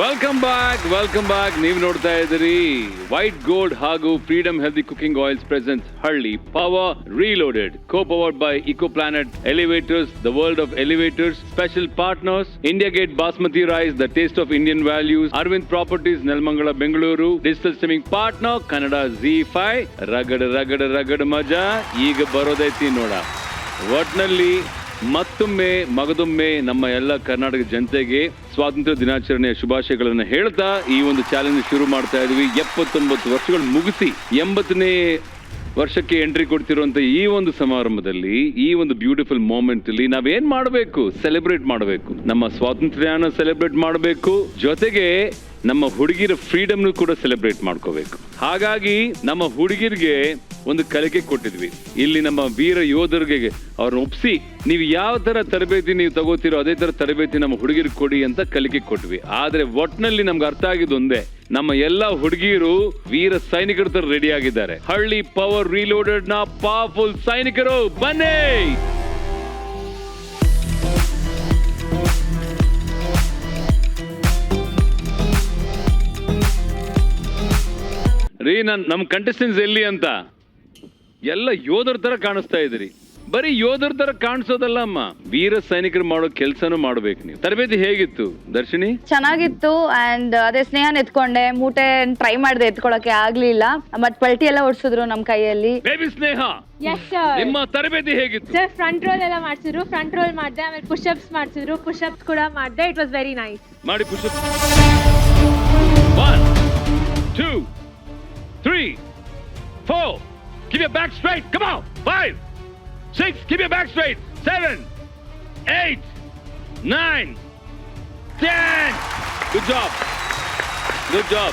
Welcome back. ನೀವು ನೋಡ್ತಾ ಇದ್ದೀರಿ ವೈಟ್ ಗೋಲ್ಡ್ ಹಾಗೂ freedom healthy cooking oils presence ಹಳ್ಳಿ power ರೀಲೋಡೆಡ್ co-powered by Eco Planet Elevators, the world of elevators. Special partners India Gate Basmati Rice, the taste of Indian values. Arvind Properties, Nelmangala, Bengaluru. Digital streaming partner Kannada ZEE5. ರಗಡ ಮಜಾ ಈಗ ಬರೋದೈತಿ ನೋಡ. ಒಟ್ನಲ್ಲಿ ಮತ್ತೊಮ್ಮೆ ಮಗದೊಮ್ಮೆ ನಮ್ಮ ಎಲ್ಲ ಕರ್ನಾಟಕ ಜನತೆಗೆ ಸ್ವಾತಂತ್ರ್ಯ ದಿನಾಚರಣೆಯ ಶುಭಾಶಯಗಳನ್ನು ಹೇಳ್ತಾ ಈ ಒಂದು ಚಾಲೆಂಜ್ ಶುರು ಮಾಡ್ತಾ ಇದ್ವಿ. 79 ವರ್ಷಗಳು ಮುಗಿಸಿ 80ನೇ ವರ್ಷಕ್ಕೆ ಎಂಟ್ರಿ ಕೊಡ್ತಿರುವಂತ ಈ ಒಂದು ಸಮಾರಂಭದಲ್ಲಿ, ಈ ಒಂದು ಬ್ಯೂಟಿಫುಲ್ ಮೂಮೆಂಟ್ ಅಲ್ಲಿ ನಾವೇನ್ ಮಾಡಬೇಕು? ಸೆಲೆಬ್ರೇಟ್ ಮಾಡಬೇಕು. ನಮ್ಮ ಸ್ವಾತಂತ್ರ್ಯನ ಸೆಲೆಬ್ರೇಟ್ ಮಾಡಬೇಕು, ಜೊತೆಗೆ ನಮ್ಮ ಹುಡುಗಿರ ಫ್ರೀಡಮ್ನು ಕೂಡ ಸೆಲೆಬ್ರೇಟ್ ಮಾಡ್ಕೋಬೇಕು. ಹಾಗಾಗಿ ನಮ್ಮ ಹುಡುಗಿರಿಗೆ ಒಂದು ಕಲಿಕೆ ಕೊಟ್ಟಿದ್ವಿ. ಇಲ್ಲಿ ನಮ್ಮ ವೀರ ಯೋಧರಿಗೆ ಅವ್ರನ್ನ ಒಪ್ಸಿ ನೀವು ಯಾವ ತರ ತರಬೇತಿ ನೀವು ತಗೋತೀರೋ ಅದೇ ತರ ತರಬೇತಿ ನಮ್ಮ ಹುಡುಗಿರಿಗೆ ಕೊಡಿ ಅಂತ ಕಲಿಕೆ ಕೊಟ್ವಿ. ಆದ್ರೆ ಒಟ್ನಲ್ಲಿ ನಮ್ಗೆ ಅರ್ಥ ಆಗಿದ್ದು ಒಂದೇ, ನಮ್ಮ ಎಲ್ಲಾ ಹುಡುಗಿಯರು ವೀರ ಸೈನಿಕರ ತರ ರೆಡಿ ಆಗಿದ್ದಾರೆ. ಹಳ್ಳಿ ಪವರ್ ರೀಲೋಡೆಡ್ ನ ಪವರ್ಫುಲ್ ಸೈನಿಕರು ಬನ್ನಿ. ರೀ, ನಮ್ ಕಂಟೆಸ್ಟೆಂಟ್ಸ್ ಎಲ್ಲಿ ಅಂತ ಎಲ್ಲ ಯೋಧರ ತರ ಕಾಣಿಸ್ತಾ ಇದ್ರಿ. ಬರೀ ಯೋಧರ ತರ ಕಾಣಿಸೋದಲ್ಲ ಅಮ್ಮ, ವೀರ ಸೈನಿಕರು ಮಾಡೋ ಕೆಲ್ಸನೂ ಮಾಡ್ಬೇಕು ನೀವು. ತರಬೇತಿ ಹೇಗಿತ್ತು ದರ್ಶಿನಿ? ಚೆನ್ನಾಗಿತ್ತು. ಅಂಡ್ ಅದೇ ಸ್ನೇಹನ್ ಎತ್ಕೊಂಡೆ, ಮೂಟೆ ಟ್ರೈ ಮಾಡಿದೆ ಎತ್ಕೊಳಕ್ಕೆ ಆಗ್ಲಿಲ್ಲ. ಮತ್ ಪಲ್ಟಿ ಎಲ್ಲ ಓಡಿಸಿದ್ರು ನಮ್ ಕೈಯಲ್ಲಿ. ಬೇಬಿ ಸ್ನೇಹ, ನಿಮ್ಮ ತರಬೇತಿ ಹೇಗಿತ್ತು? ಸರ್ ಫ್ರಂಟ್ ರೋಲ್ ಎಲ್ಲ ಮಾಡ್ಸಿದ್ರು, ಫ್ರಂಟ್ ರೋಲ್ ಮಾಡಿದೆ. ಆಮೇಲೆ ಪುಷಪ್ಸ್ ಮಾಡ್ಸಿದ್ರು, ಪುಷಪ್ಸ್ ಕೂಡ ಮಾಡಿದೆ. It was very nice. ಮಾಡಿ push-up. 1 2 3 4 keep your back straight, come on. 5 6 keep your back straight. 7 8 9 10 good job.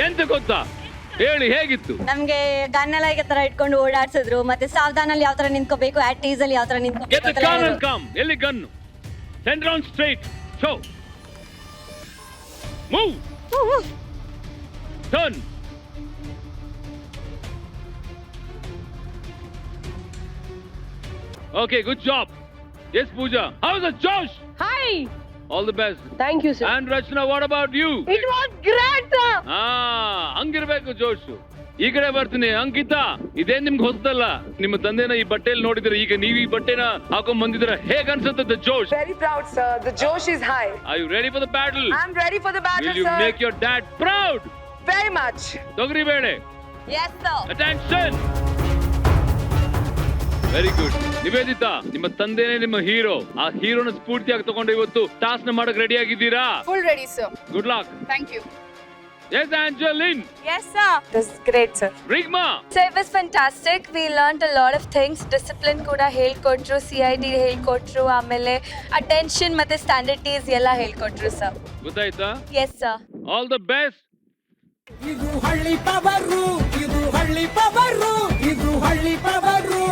ಎಂತ ಗೊತ್ತಾ ಹೇಳಿ, ಹೇಗಿತ್ತು? ನಮ್ಗೆ ಗನ್ ಎಲ್ಲ ಈ ತರ ಇಟ್ಕೊಂಡು ಓಡಾಡ್ಸಿದ್ರು. ಮತ್ತೆ ಸಾವಧಾನಲ್ಲಿ ಯಾವ ತರ ನಿಂತ್ಕೋಬೇಕು, ಆಟ್ ಈಸ್ ಅಲ್ಲಿ ಯಾವ ತರ get the gun and come. ಎಲ್ಲಿ gun? send on straight. show move turn. Okay, good job. Yes, Pooja. How's the Josh? Hi. All the best. Thank you, sir. And Rachna, what about you? It was great, sir. ಹಂಗಿರ್ಬೇಕು ಜೋಶ್. ಈ ಕಡೆ ಬರ್ತೀನಿ. ಅಂಕಿತಾ, ಇದೇನ್ ನಿಮ್ಗೆ ಹೊಸದಲ್ಲ. ನಿಮ್ಮ ತಂದೆನ ಈ ಬಟ್ಟೆಯಲ್ಲಿ ನೋಡಿದ್ರೆ, ಈಗ ನೀವು ಈ ಬಟ್ಟೆನ ಹಾಕೊಂಡ್ ಬಂದಿದ್ರೆ ಹೇಗ್ ಅನ್ಸುತ್ತೆ the Josh? Very proud, sir. The Josh is high. Are you ready for the battle? I'm ready for the battle, Will you sir. make your dad proud? Very much. ತೊಗರಿ ಬೇಳೆ. Yes, sir. Attention. Very good. Nivedita, ನಿಮ್ಮ ತಂದೆನೇ ನಿಮ್ಮ hero. ಆ ಹೀರೋನ ಸ್ಫೂರ್ತಿಯಾಗಿ ತಗೊಂಡು ಇವತ್ತು task ನ ಮಾಡಕ್ ರೆಡಿ ಆಗಿದ್ದೀರಾ? Full ready, sir. Good luck. Thank you. Yes, Angeline. Yes, sir. This is great, sir. Rigma. So it was fantastic. We learned a lot of things. Discipline kuda ಹೇಳ್ಕೊಟ್ರು, CID ಹೇಳ್ಕೊಟ್ರು, ಆಮೇಲೆ attention ಮತ್ತೆ standard T's ಎಲ್ಲ ಹೇಳ್ಕೊಟ್ರು sir. ಗೊತ್ತಾಯ್ತಾ? Yes, sir. All the best. ಇದು ಹಳ್ಳಿ power, ಇದು ಹಳ್ಳಿ ಪವರು, ಇದು ಹಳ್ಳಿ ಪವರು.